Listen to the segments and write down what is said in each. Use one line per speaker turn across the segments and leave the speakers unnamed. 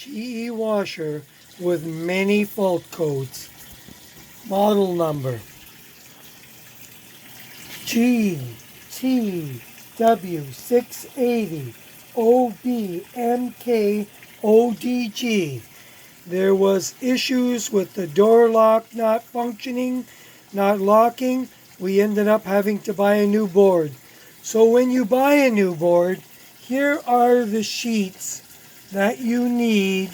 GE washer with many fault codes. Model number GTW680 OBMKODG. There was issues with the door lock not functioning, not locking. We ended up having to buy a new board. So when you buy a new board, here are the sheets that you need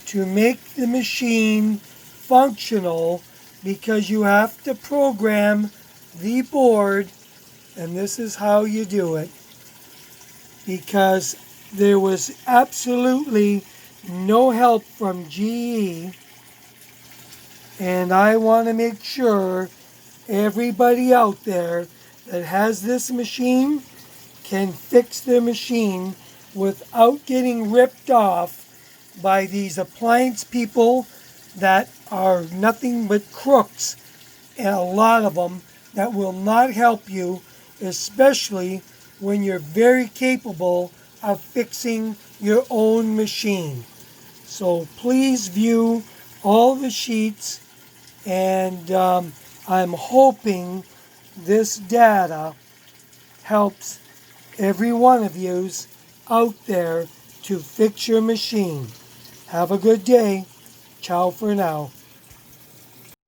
to make the machine functional, because you have to program the board, and this is how you do it, because there was absolutely no help from GE, and I want to make sure everybody out there that has this machine can fix their machine without getting ripped off by these appliance people that are nothing but crooks, and a lot of them that will not help you, especially when you're very capable of fixing your own machine. So please view all the sheets, and I'm hoping this data helps every one of yous out there to fix your machine. Have a good day. Ciao for now.